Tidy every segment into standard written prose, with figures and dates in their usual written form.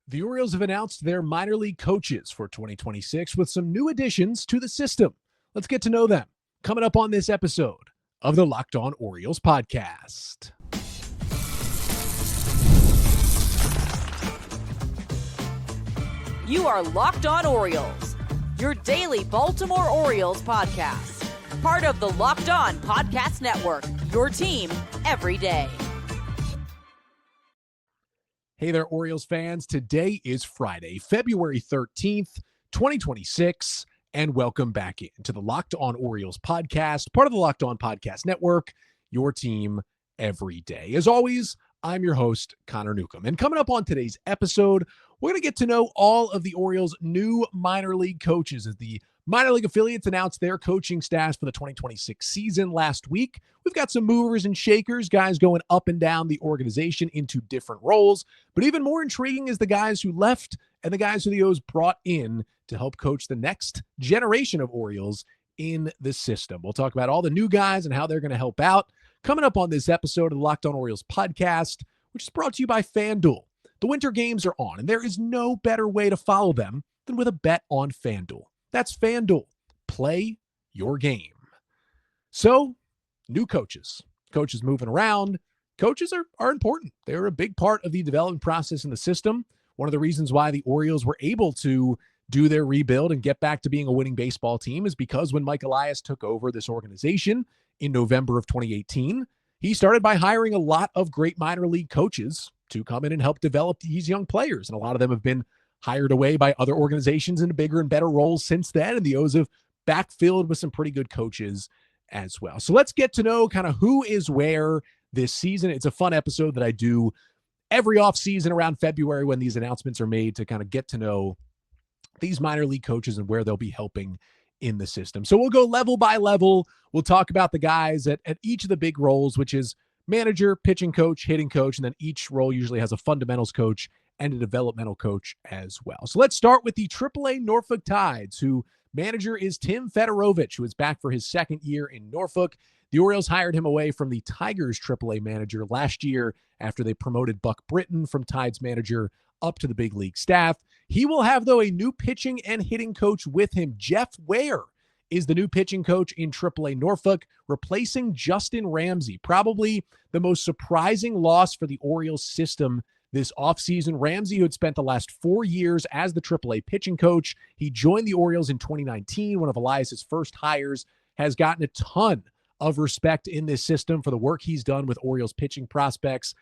The Orioles have announced their minor league coaches for 2026 with some new additions to the system. Let's get to know them. Coming up on this episode of the Locked On Orioles podcast. You are Locked On Orioles, your daily Baltimore Orioles podcast. Part of the Locked On Podcast Network, your team every day. Hey there, Orioles fans. Today is Friday, February 13th, 2026, and welcome back into the Locked On Orioles podcast, part of the Locked On Podcast Network, your team every day. As always, I'm your host, Connor Newcomb. And coming up on today's episode, we're going to get to know all of the Orioles' new minor league coaches as the minor league affiliates announced their coaching staffs for the 2026 season last week. We've got some movers and shakers, guys going up and down the organization into different roles. But even more intriguing is the guys who left and the guys who the O's brought in to help coach the next generation of Orioles in the system. We'll talk about all the new guys and how they're going to help out. Coming up on this episode of the Locked On Orioles podcast, which is brought to you by FanDuel. The winter games are on, and there is no better way to follow them than with a bet on FanDuel. That's FanDuel. Play your game. So, new coaches. Coaches moving around. Coaches are important. They're a big part of the development process in the system. One of the reasons why the Orioles were able to do their rebuild and get back to being a winning baseball team is because when Mike Elias took over this organization in November of 2018, he started by hiring a lot of great minor league coaches to come in and help develop these young players. And a lot of them have been hired away by other organizations in bigger and better roles since then. And the O's have backfilled with some pretty good coaches as well. So let's get to know kind of who is where this season. It's a fun episode that I do every offseason around February when these announcements are made to kind of get to know these minor league coaches and where they'll be helping in the system. So we'll go level by level. We'll talk about the guys at each of the big roles, which is manager, pitching coach, hitting coach, and then each role usually has a fundamentals coach and a developmental coach as well. So let's start with the AAA Norfolk Tides, who manager is Tim Fedorovich, who is back for his second year in Norfolk. The Orioles hired him away from the Tigers AAA manager last year after they promoted Buck Britton from Tides manager up to the big league staff. He will have, though, a new pitching and hitting coach with him. Jeff Ware is the new pitching coach in AAA Norfolk, replacing Justin Ramsey. Probably the most surprising loss for the Orioles system this offseason. Ramsey, who had spent the last 4 years as the AAA pitching coach, he joined the Orioles in 2019, one of Elias's first hires, has gotten a ton of respect in this system for the work he's done with Orioles pitching prospects.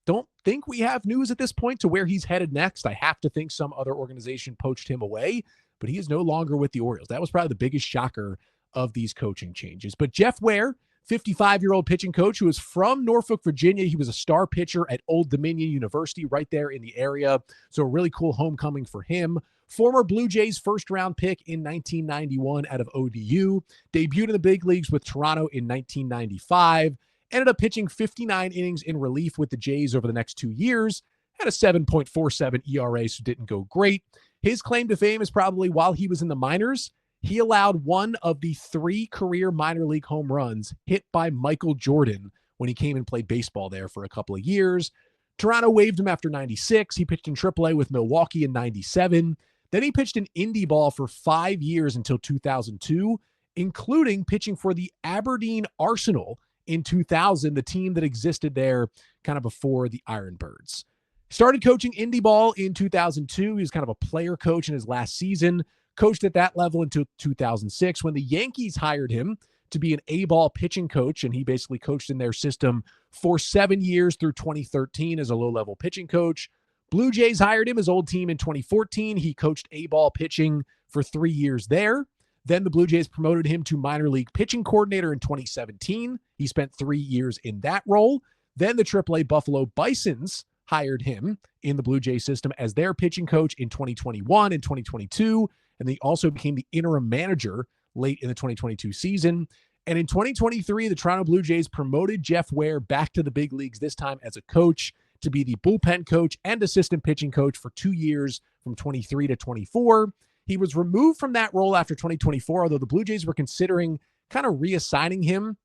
Don't think we have news at this point to where he's headed next. I have to think some other organization poached him away, but he is no longer with the Orioles. That was probably the biggest shocker of these coaching changes. But Jeff Ware, 55-year-old pitching coach who is from Norfolk, Virginia. He was a star pitcher at Old Dominion University right there in the area. So a really cool homecoming for him. Former Blue Jays first-round pick in 1991 out of ODU. Debuted in the big leagues with Toronto in 1995. Ended up pitching 59 innings in relief with the Jays over the next 2 years. Had a 7.47 ERA, so didn't go great. His claim to fame is probably while he was in the minors, he allowed one of the 3 career minor league home runs hit by Michael Jordan when he came and played baseball there for a couple of years. Toronto waived him after 96. He pitched in AAA with Milwaukee in 97. Then he pitched in indie ball for 5 years until 2002, including pitching for the Aberdeen Arsenal in 2000, the team that existed there kind of before the Ironbirds. Started coaching indie ball in 2002. He was kind of a player coach in his last season. Coached at that level until 2006 when the Yankees hired him to be an A-ball pitching coach, and he basically coached in their system for 7 years through 2013 as a low-level pitching coach. Blue Jays hired him, his old team, in 2014. He coached A-ball pitching for 3 years there. Then the Blue Jays promoted him to minor league pitching coordinator in 2017. He spent 3 years in that role. Then the AAA Buffalo Bisons hired him in the Blue Jays system as their pitching coach in 2021 and 2022. And they also became the interim manager late in the 2022 season. And in 2023, the Toronto Blue Jays promoted Jeff Ware back to the big leagues, this time as a coach, to be the bullpen coach and assistant pitching coach for 2 years from 23 to 24. He was removed from that role after 2024, although the Blue Jays were considering kind of reassigning him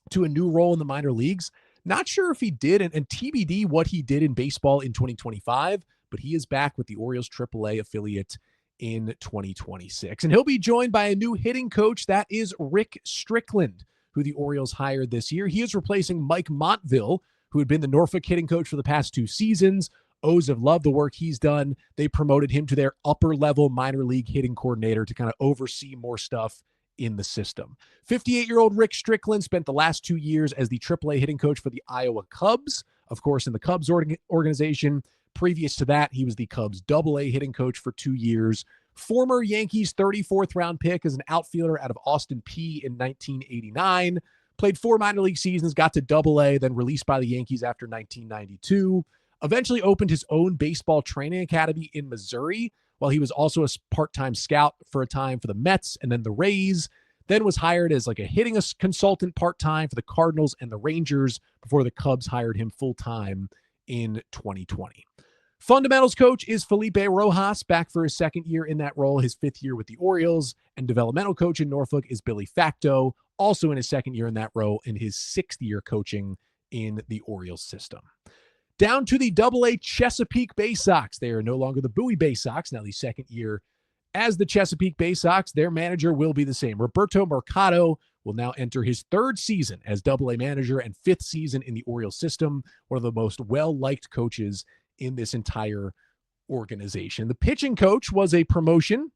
to a new role in the minor leagues. Not sure if he did, and TBD what he did in baseball in 2025, but he is back with the Orioles AAA affiliate in 2026. And he'll be joined by a new hitting coach. That is Rick Strickland, who the Orioles hired this year. He is replacing Mike Montville, who had been the Norfolk hitting coach for the past 2 seasons. O's have loved the work he's done. They promoted him to their upper-level minor league hitting coordinator to kind of oversee more stuff in the system. 58-year-old Rick Strickland spent the last 2 years as the AAA hitting coach for the Iowa Cubs, of course, in the Cubs organization. Previous to that, he was the Cubs AA hitting coach for 2 years. Former Yankees 34th round pick as an outfielder out of Austin Peay in 1989. Played 4 minor league seasons, got to AA, then released by the Yankees after 1992. Eventually opened his own baseball training academy in Missouri, while he was also a part-time scout for a time for the Mets and then the Rays. Then was hired as like a hitting consultant part-time for the Cardinals and the Rangers before the Cubs hired him full-time in 2020. Fundamentals coach is Felipe Rojas, back for his 2nd year in that role, his 5th year with the Orioles. And developmental coach in Norfolk is Billy Facto, also in his 2nd year in that role, in his 6th year coaching in the Orioles system. Down to the AA Chesapeake BaySox. They are no longer the Bowie BaySox, now the 2nd year as the Chesapeake BaySox. Their manager will be the same. Roberto Mercado will now enter his 3rd season as AA manager and 5th season in the Orioles system. One of the most well-liked coaches in this entire organization. The pitching coach was a promotion.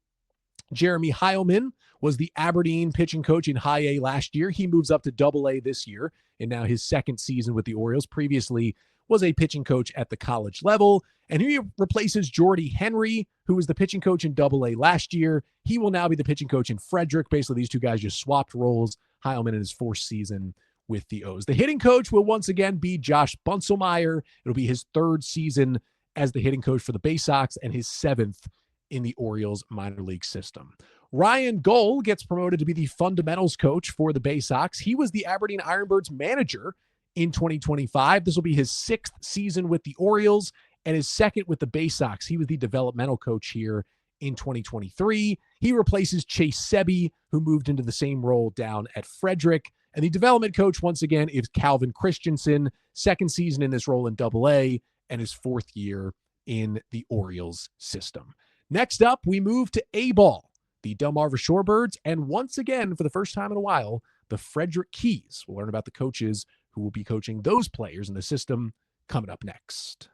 Jeremy Heilman was the Aberdeen pitching coach in High A last year. He moves up to AA this year and now his 2nd season with the Orioles. Previously was a pitching coach at the college level. And he replaces Jordy Henry, who was the pitching coach in AA last year. He will now be the pitching coach in Frederick. Basically, these two guys just swapped roles. Heilman in his 4th season with the O's. The hitting coach will once again be Josh Bunselmeyer. It'll be his 3rd season as the hitting coach for the BaySox and his 7th in the Orioles minor league system. Ryan Gohl gets promoted to be the fundamentals coach for the BaySox. He was the Aberdeen Ironbirds manager in 2025. This will be his 6th season with the Orioles and his 2nd with the BaySox. He was the developmental coach here in 2023. He replaces Chase Sebi, who moved into the same role down at Frederick. And the development coach, once again, is Calvin Christensen, 2nd season in this role in AA and his 4th year in the Orioles system. Next up, we move to A-ball, the Delmarva Shorebirds, and once again, for the first time in a while, the Frederick Keys. We'll learn about the coaches who will be coaching those players in the system coming up next.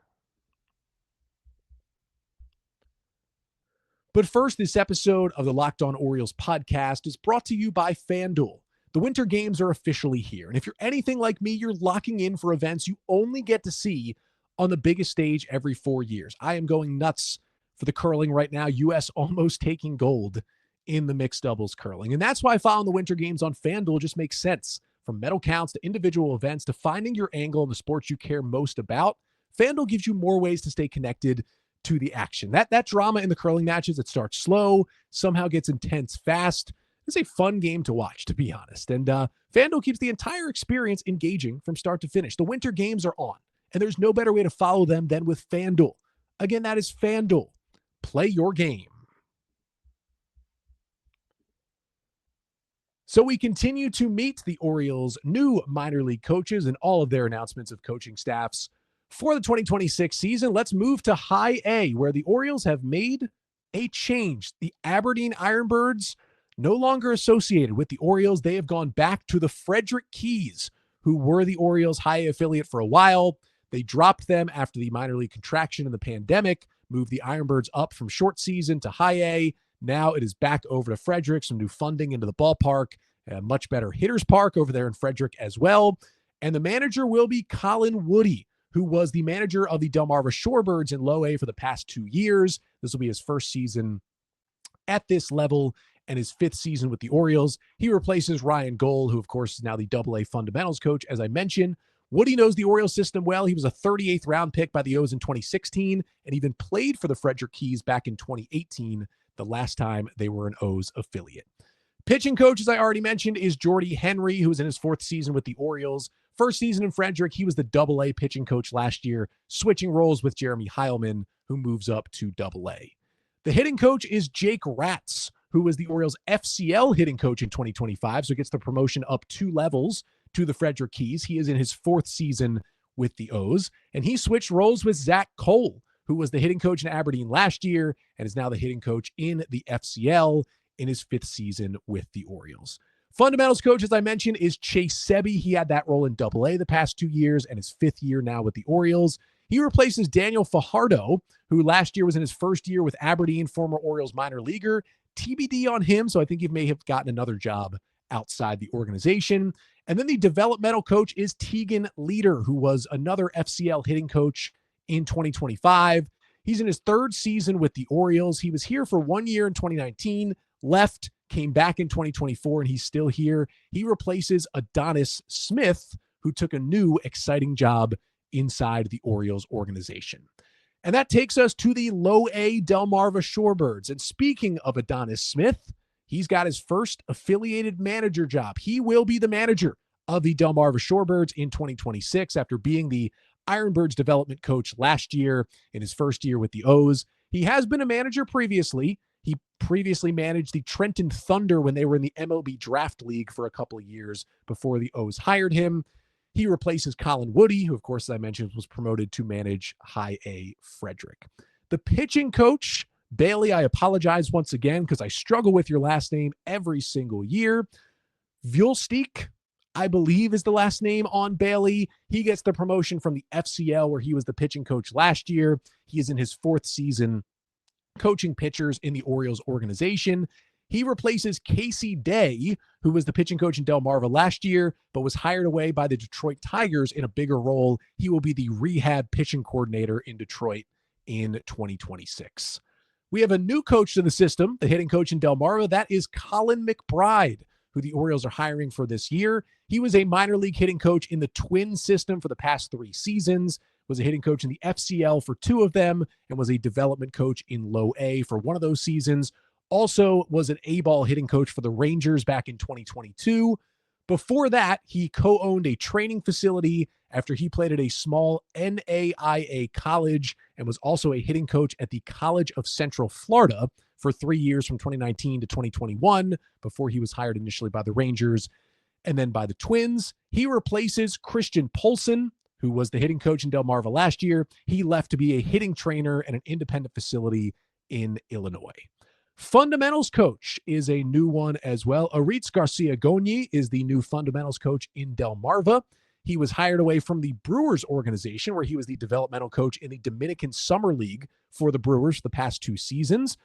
But first, this episode of the Locked On Orioles podcast is brought to you by FanDuel. The winter games are officially here, and if you're anything like me, you're locking in for events you only get to see on the biggest stage every 4 years. I am going nuts for the curling right now. U.S. almost taking gold in the mixed doubles curling, and that's why following the winter games on FanDuel just makes sense. From medal counts to individual events to finding your angle in the sports you care most about, FanDuel gives you more ways to stay connected to the action. That drama in the curling matches, it starts slow, somehow gets intense fast. It's a fun game to watch, to be honest. And FanDuel keeps the entire experience engaging from start to finish. The winter games are on, and there's no better way to follow them than with FanDuel. Again, that is FanDuel. Play your game. So we continue to meet the Orioles' new minor league coaches and all of their announcements of coaching staffs for the 2026 season. Let's move to High A, where the Orioles have made a change. The Aberdeen Ironbirds no longer associated with the Orioles. They have gone back to the Frederick Keys, who were the Orioles' High A affiliate for a while. They dropped them after the minor league contraction in the pandemic, moved the Ironbirds up from short season to High A. Now it is back over to Frederick, some new funding into the ballpark, a much better hitters park over there in Frederick as well. And the manager will be Colin Woody, who was the manager of the Delmarva Shorebirds in Low A for the past 2 years. This will be his 1st season at this level and his 5th season with the Orioles. He replaces Ryan Gohl, who of course is now the AA fundamentals coach, as I mentioned. Woody knows the Orioles system well. He was a 38th round pick by the O's in 2016 and even played for the Frederick Keys back in 2018, the last time they were an O's affiliate. Pitching coach, as I already mentioned, is Jordy Henry, who is in his 4th season with the Orioles. 1st season in Frederick, he was the AA pitching coach last year, switching roles with Jeremy Heilman, who moves up to AA. The hitting coach is Jake Ratz, who was the Orioles' FCL hitting coach in 2025, so gets the promotion up 2 levels to the Frederick Keys. He is in his 4th season with the O's, and he switched roles with Zach Cole, who was the hitting coach in Aberdeen last year and is now the hitting coach in the FCL in his 5th season with the Orioles. Fundamentals coach, as I mentioned, is Chase Sebi. He had that role in AA the past 2 years and his 5th year now with the Orioles. He replaces Daniel Fajardo, who last year was in his 1st year with Aberdeen, former Orioles minor leaguer. TBD on him, so I think he may have gotten another job outside the organization. And then the developmental coach is Tegan Leader, who was another FCL hitting coach in 2025. He's in his 3rd season with the Orioles. He was here for 1 year in 2019, left, came back in 2024, and he's still here. He replaces Adonis Smith, who took a new exciting job inside the Orioles organization. And that takes us to the Low A Delmarva Shorebirds. And speaking of Adonis Smith, he's got his first affiliated manager job. He will be the manager of the Delmarva Shorebirds in 2026 after being the Ironbirds development coach last year in his 1st year with the O's. He has been a manager previously. He previously managed the Trenton Thunder when they were in the MLB Draft League for a couple of years before the O's hired him. He replaces Colin Woody, who, of course, as I mentioned, was promoted to manage High A Frederick. The pitching coach, Bailey, I apologize once again because I struggle with your last name every single year. Vuelstiek, I believe, is the last name on Bailey. He gets the promotion from the FCL, where he was the pitching coach last year. He is in his 4th season coaching pitchers in the Orioles organization. He replaces Casey Day, who was the pitching coach in Delmarva last year, but was hired away by the Detroit Tigers in a bigger role. He will be the rehab pitching coordinator in Detroit in 2026. We have a new coach to the system, the hitting coach in Delmarva. That is Colin McBride, who the Orioles are hiring for this year. He was a minor league hitting coach in the Twin system for the past 3 seasons, was a hitting coach in the FCL for 2 of them, and was a development coach in Low A for 1 of those seasons. Also was an A-ball hitting coach for the Rangers back in 2022. Before that, he co-owned a training facility after he played at a small NAIA college and was also a hitting coach at the College of Central Florida for 3 years from 2019 to 2021 before he was hired initially by the Rangers and then by the Twins. He replaces Christian Polson, who was the hitting coach in Delmarva last year. He left to be a hitting trainer at an independent facility in Illinois. Fundamentals coach is a new one as well. Aritz Garcia-Goni is the new fundamentals coach in Delmarva. He was hired away from the Brewers organization, where he was the developmental coach in the Dominican Summer League for the Brewers for the past 2 seasons.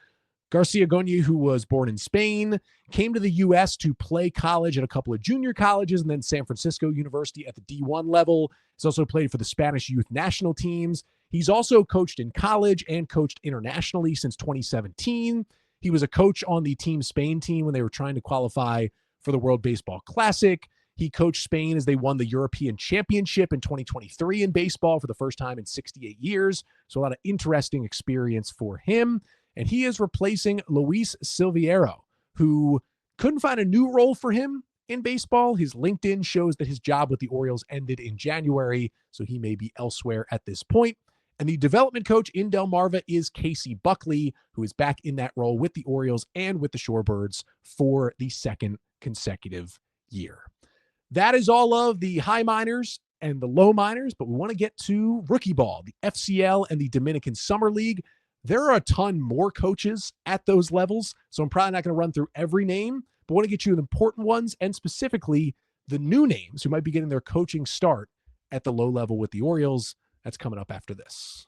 Garcia-Goni, who was born in Spain, came to the U.S. to play college at a couple of junior colleges and then San Francisco University at the D1 level. He's also played for the Spanish youth national teams. He's also coached in college and coached internationally since 2017. He was a coach on the Team Spain team when they were trying to qualify for the World Baseball Classic. He coached Spain as they won the European Championship in 2023 in baseball for the first time in 68 years. So a lot of interesting experience for him. And he is replacing Luis Silviero, who couldn't find a new role for him in baseball. His LinkedIn shows that his job with the Orioles ended in January, so he may be elsewhere at this point. And the development coach in Delmarva is Casey Buckley, who is back in that role with the Orioles and with the Shorebirds for the 2nd consecutive year. That is all of the high minors and the low minors, but we want to get to rookie ball, the FCL and the Dominican Summer League. There are a ton more coaches at those levels, so I'm probably not going to run through every name, but I want to get you the important ones and specifically the new names who might be getting their coaching start at the low level with the Orioles. That's coming up after this.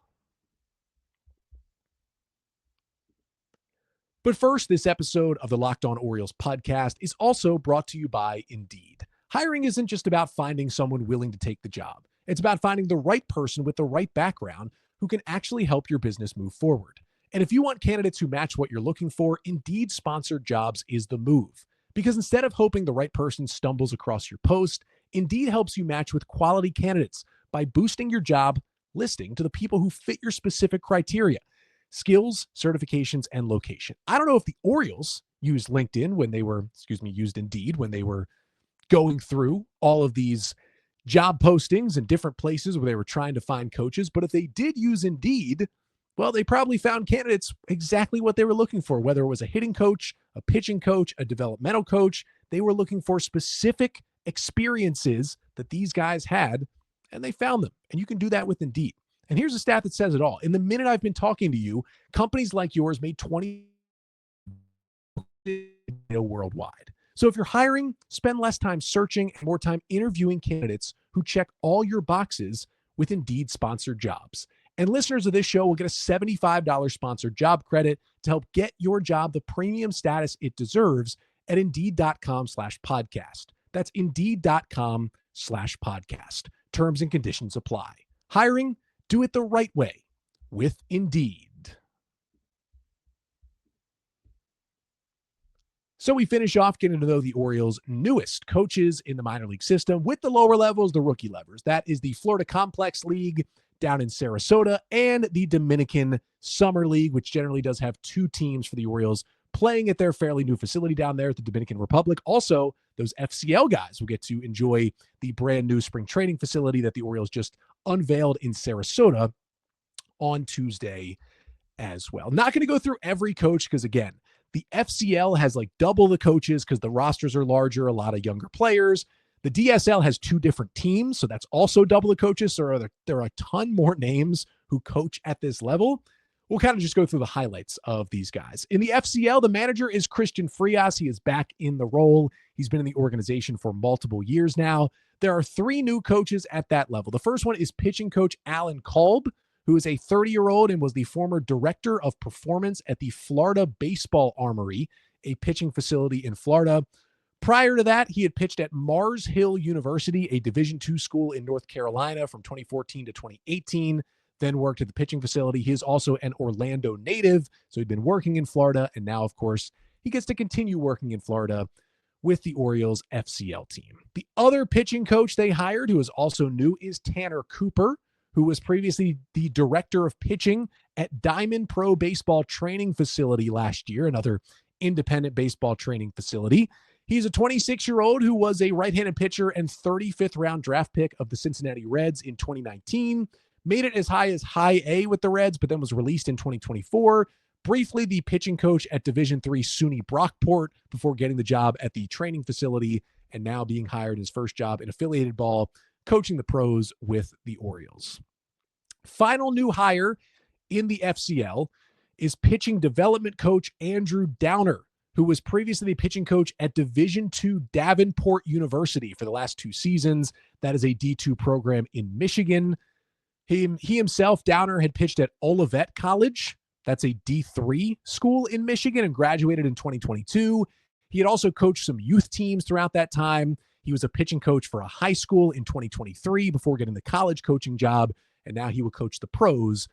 But first, this episode of the Locked On Orioles podcast is also brought to you by Indeed. Hiring isn't just about finding someone willing to take the job. It's about finding the right person with the right background who can actually help your business move forward. And if you want candidates who match what you're looking for, Indeed sponsored jobs is the move. Because instead of hoping the right person stumbles across your post, Indeed helps you match with quality candidates by boosting your job listing to the people who fit your specific criteria, skills, certifications, and location. I don't know if the Orioles used LinkedIn when they were, used Indeed when they were going through all of these job postings in different places where they were trying to find coaches. But if they did use Indeed, well, they probably found candidates exactly what they were looking for, whether it was a hitting coach, a pitching coach, a developmental coach. They were looking for specific experiences that these guys had, and they found them. And you can do that with Indeed. And here's a stat that says it all. In the minute I've been talking to you, companies like yours made 20 worldwide. So if you're hiring, spend less time searching and more time interviewing candidates who check all your boxes with Indeed sponsored jobs. And listeners of this show will get a $75 sponsored job credit to help get your job the premium status it deserves at Indeed.com/podcast. That's Indeed.com/podcast. Terms and conditions apply. Hiring, do it the right way with Indeed. So we finish off getting to know the Orioles' newest coaches in the minor league system with the lower levels, the rookie levels. That is the Florida Complex League down in Sarasota and the Dominican Summer League, which generally does have two teams for the Orioles playing at their fairly new facility down there at the Dominican Republic. Also, those FCL guys will get to enjoy the brand new spring training facility that the Orioles just unveiled in Sarasota on Tuesday as well. Not going to go through every coach because, again, the FCL has like double the coaches because the rosters are larger, a lot of younger players. The DSL has two different teams, so that's also double the coaches. So there are a ton more names who coach at this level. We'll kind of just go through the highlights of these guys. In the FCL, the manager is Christian Frias. He is back in the role. He's been in the organization for multiple years now. There are three new coaches at that level. The first one is pitching coach Alan Kolb, who is a 30-year-old and was the former director of performance at the Florida Baseball Armory, a pitching facility in Florida. Prior to that, he had pitched at Mars Hill University, a Division II school in North Carolina from 2014 to 2018, then worked at the pitching facility. He is also an Orlando native, so he'd been working in Florida, and now, of course, he gets to continue working in Florida with the Orioles FCL team. The other pitching coach they hired, who is also new, is Tanner Cooper, who was previously the director of pitching at Diamond Pro Baseball Training Facility last year, another independent baseball training facility. He's a 26-year-old who was a right-handed pitcher and 35th round draft pick of the Cincinnati Reds in 2019, made it as high as high A with the Reds, but then was released in 2024. Briefly the pitching coach at Division III SUNY Brockport before getting the job at the training facility and now being hired his first job in affiliated ball, coaching the pros with the Orioles. Final new hire in the FCL is pitching development coach Andrew Downer, who was previously the pitching coach at Division II Davenport University for the last two seasons. That is a D2 program in Michigan. He himself, Downer, had pitched at Olivet College. That's a D3 school in Michigan and graduated in 2022. He had also coached some youth teams throughout that time. He was a pitching coach for a high school in 2023 before getting the college coaching job, and now he will coach the pros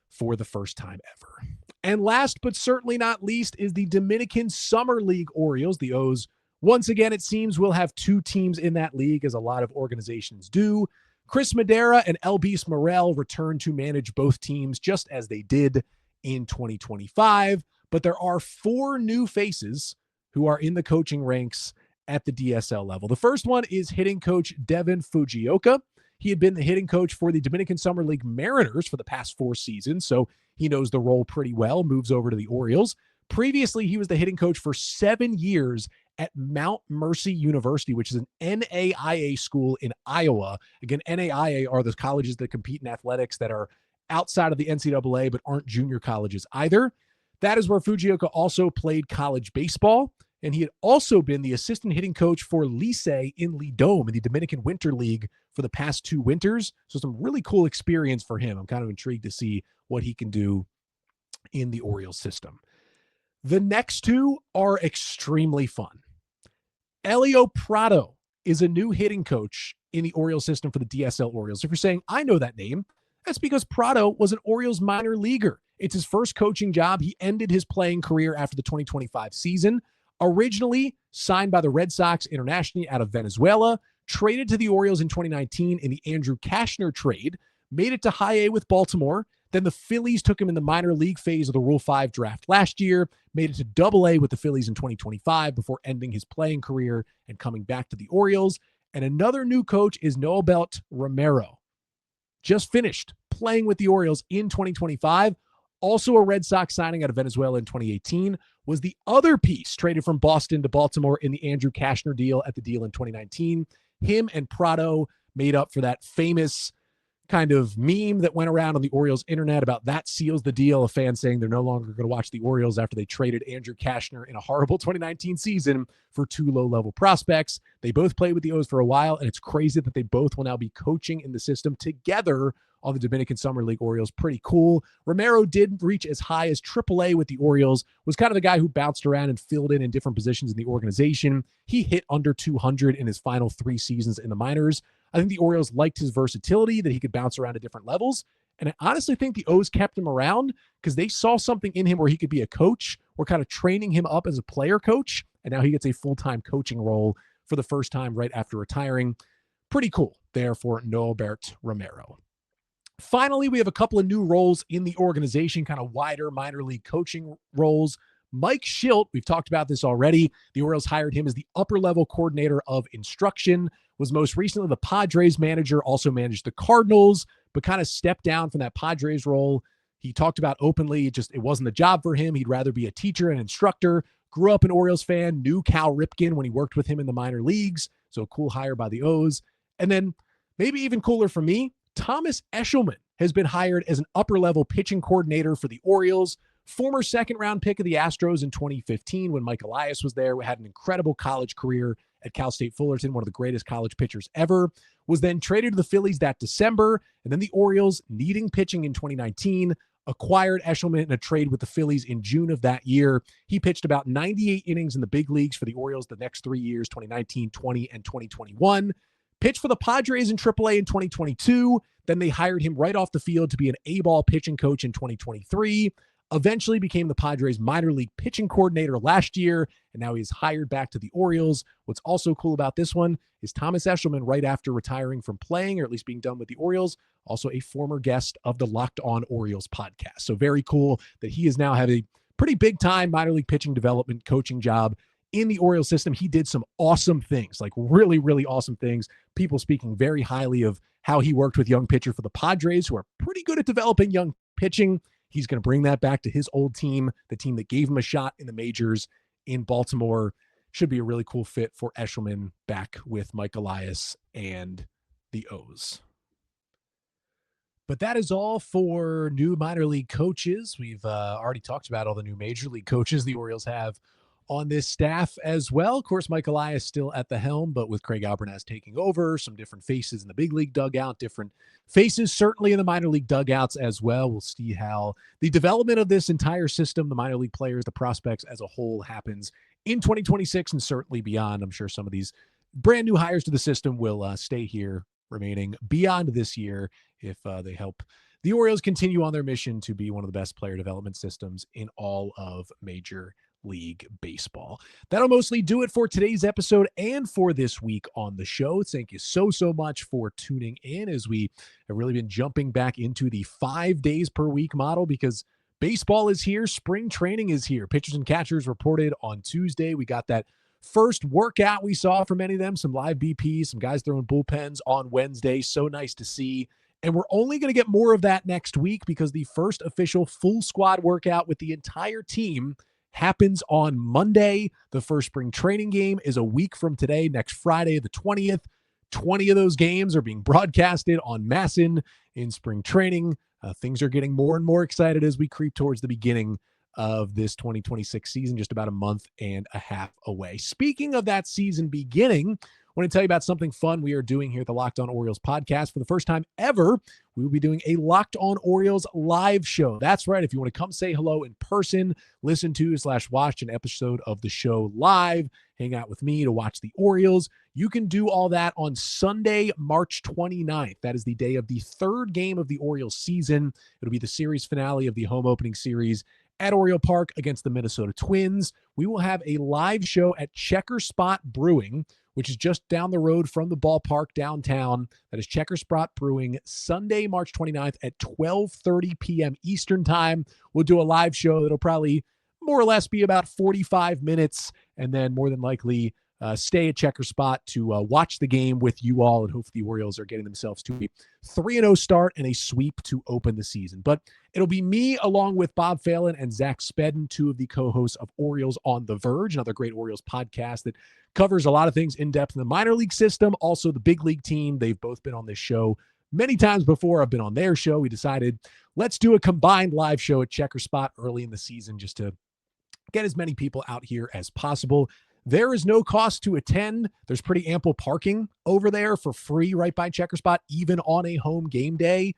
for the first time ever. And last but certainly not least is the Dominican Summer League Orioles. The O's, once again, it seems, will have two teams in that league, as a lot of organizations do. Chris Madera and Elvis Morel return to manage both teams just as they did in 2025. But there are four new faces who are in the coaching ranks at the DSL level. The first one is hitting coach Devin Fujioka. He had been the hitting coach for the Dominican Summer League Mariners for the past 4 seasons, so he knows the role pretty well, moves over to the Orioles. Previously, he was the hitting coach for 7 years at Mount Mercy University, which is an NAIA school in Iowa. Again, NAIA are the colleges that compete in athletics that are outside of the NCAA but aren't junior colleges either. That is where Fujioka also played college baseball, and he had also been the assistant hitting coach for Licey in Lidome in the Dominican Winter League for the past 2 winters. So some really cool experience for him. I'm kind of intrigued to see what he can do in the Orioles system. The next two are extremely fun. Elio Prado is a new hitting coach in the Orioles system for the DSL Orioles. If you're saying, I know that name, that's because Prado was an Orioles minor leaguer. It's his first coaching job. He ended his playing career after the 2025 season. Originally signed by the Red Sox internationally out of Venezuela, traded to the Orioles in 2019 in the Andrew Kashner trade, made it to high A with Baltimore. Then the Phillies took him in the minor league phase of the Rule 5 draft last year, made it to double A with the Phillies in 2025 before ending his playing career and coming back to the Orioles. And another new coach is Noelbert Romero. Just finished playing with the Orioles in 2025. Also a Red Sox signing out of Venezuela in 2018, was the other piece traded from Boston to Baltimore in the Andrew Kashner deal at the deal in 2019. Him and Prado made up for that famous kind of meme that went around on the Orioles internet about that seals the deal. A fan saying they're no longer going to watch the Orioles after they traded Andrew Kashner in a horrible 2019 season for two low-level prospects. They both played with the O's for a while, and it's crazy that they both will now be coaching in the system together on the Dominican Summer League Orioles. Pretty cool. Romero did reach as high as AAA with the Orioles, was kind of the guy who bounced around and filled in different positions in the organization. He hit under 200 in his final 3 seasons in the minors. I think the Orioles liked his versatility, that he could bounce around at different levels. And I honestly think the O's kept him around because they saw something in him where he could be a coach. We're kind of training him up as a player coach, and now he gets a full-time coaching role for the first time right after retiring. Pretty cool there for Norbert Romero. Finally, we have a couple of new roles in the organization, kind of wider minor league coaching roles. Mike Schilt, we've talked about this already. The Orioles hired him as the upper-level coordinator of instruction, was most recently the Padres manager, also managed the Cardinals, but kind of stepped down from that Padres role. He talked about openly, it wasn't the job for him. He'd rather be a teacher and instructor. Grew up an Orioles fan, knew Cal Ripken when he worked with him in the minor leagues, so a cool hire by the O's. And then maybe even cooler for me, Thomas Eshelman has been hired as an upper-level pitching coordinator for the Orioles. Former second-round pick of the Astros in 2015 when Mike Elias was there, had an incredible college career at Cal State Fullerton, one of the greatest college pitchers ever, was then traded to the Phillies that December, and then the Orioles, needing pitching in 2019, acquired Eshelman in a trade with the Phillies in June of that year. He pitched about 98 innings in the big leagues for the Orioles the next 3 years, 2019, 20, and 2021. Pitched for the Padres in AAA in 2022. Then they hired him right off the field to be an A-ball pitching coach in 2023. Eventually became the Padres minor league pitching coordinator last year, and now he's hired back to the Orioles. What's also cool about this one is Thomas Eshelman, right after retiring from playing, or at least being done with the Orioles, also a former guest of the Locked On Orioles podcast. So very cool that he is now have a pretty big time minor league pitching development coaching job in the Orioles system. He did some awesome things, like really, really awesome things. People speaking very highly of how he worked with young pitcher for the Padres, who are pretty good at developing young pitching. He's going to bring that back to his old team, the team that gave him a shot in the majors in Baltimore. Should be a really cool fit for Eshelman back with Mike Elias and the O's. But that is all for new minor league coaches. We've already talked about all the new major league coaches the Orioles have on this staff as well. Of course, Mike Elias still at the helm, but with Craig Albernaz taking over, some different faces in the big league dugout, different faces certainly in the minor league dugouts as well. We'll see how the development of this entire system, the minor league players, the prospects as a whole, happens in 2026 and certainly beyond. I'm sure some of these brand new hires to the system will stay here remaining beyond this year if they help the Orioles continue on their mission to be one of the best player development systems in all of Major League Baseball. That'll mostly do it for today's episode and for this week on the show. Thank you so much for tuning in, as we have really been jumping back into the 5 days per week model because baseball is here. Spring training is here. Pitchers and catchers reported on Tuesday. We got that first workout we saw for many of them, some live BPs, some guys throwing bullpens on Wednesday. So nice to see. And we're only going to get more of that next week because the first official full squad workout with the entire team happens on Monday. The first spring training game is a week from today, next Friday, the 20th. 20 of those games are being broadcasted on MASN in spring training. Things are getting more and more excited as we creep towards the beginning of this 2026 season, just about a month and a half away. Speaking of that season beginning, I want to tell you about something fun we are doing here at the Locked On Orioles podcast. For the first time ever, we will be doing a Locked On Orioles live show. That's right. If you want to come say hello in person, listen to / watch an episode of the show live, hang out with me to watch the Orioles, you can do all that on Sunday, March 29th. That is the day of the third game of the Orioles season. It'll be the series finale of the home opening series at Oriole Park against the Minnesota Twins. We will have a live show at Checker Spot Brewing, which is just down the road from the ballpark downtown. That is Checker Spot Brewing, Sunday, March 29th at 12:30 p.m. Eastern time. We'll do a live show that'll probably more or less be about 45 minutes, and then more than likely stay at Checker Spot to watch the game with you all, and hopefully the Orioles are getting themselves to a 3-0 start and a sweep to open the season. But it'll be me along with Bob Phelan and Zach Spedden, two of the co-hosts of Orioles on the Verge, another great Orioles podcast that covers a lot of things in depth in the minor league system, also the big league team. They've both been on this show many times before. I've been on their show. We decided let's do a combined live show at Checker Spot early in the season just to get as many people out here as possible. There is no cost to attend. There's pretty ample parking over there for free right by Checker Spot, even on a home game day.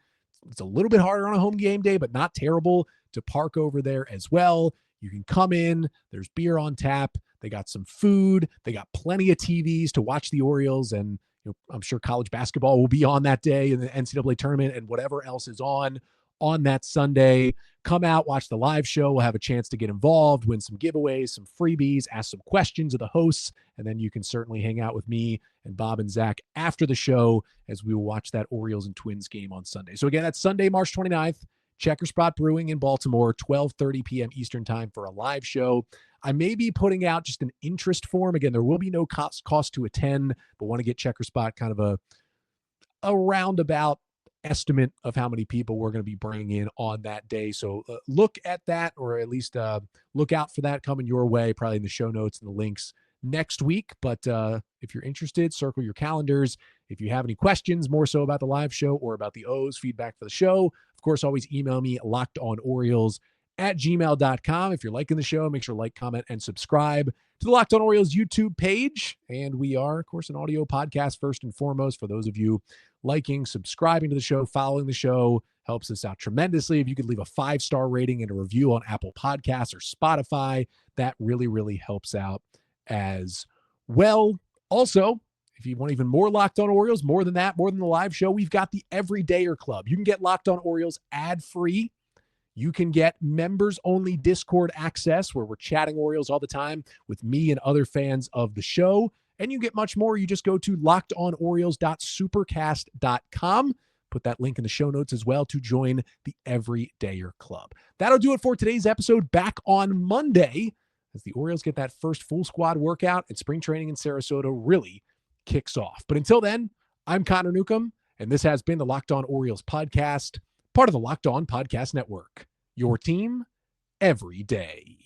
It's a little bit harder on a home game day, but not terrible to park over there as well. You can come in. There's beer on tap. They got some food. They got plenty of TVs to watch the Orioles, and I'm sure college basketball will be on that day in the NCAA tournament and whatever else is on that Sunday. Come out, watch the live show. We'll have a chance to get involved, win some giveaways, some freebies, ask some questions of the hosts, and then you can certainly hang out with me and Bob and Zach after the show as we will watch that Orioles and Twins game on Sunday. So again, that's Sunday, March 29th, Checker Spot Brewing in Baltimore, 12:30 p.m. Eastern time for a live show. I may be putting out just an interest form. Again, there will be no cost to attend, but want to get Checker Spot kind of a roundabout estimate of how many people we're going to be bringing in on that day. So look at that, or at least look out for that coming your way, probably in the show notes and the links next week. But if you're interested, circle your calendars. If you have any questions more so about the live show or about the O's, feedback for the show, of course, always email me lockedonorioles@gmail.com. If you're liking the show, make sure to like, comment, and subscribe to the Locked On Orioles YouTube page. And we are, of course, an audio podcast first and foremost. For those of you liking, subscribing to the show, following the show, helps us out tremendously. If you could leave a 5-star rating and a review on Apple Podcasts or Spotify, that really, really helps out as well. Also, if you want even more Locked On Orioles, more than that, more than the live show, we've got the Everydayer Club. You can get Locked On Orioles ad-free. You can get members-only Discord access where we're chatting Orioles all the time with me and other fans of the show. And you get much more. You just go to lockedonorioles.supercast.com. Put that link in the show notes as well to join the Everydayer Club. That'll do it for today's episode. Back on Monday as the Orioles get that first full squad workout and spring training in Sarasota really kicks off. But until then, I'm Connor Newcomb, and this has been the Locked On Orioles podcast, part of the Locked On Podcast Network. Your team every day.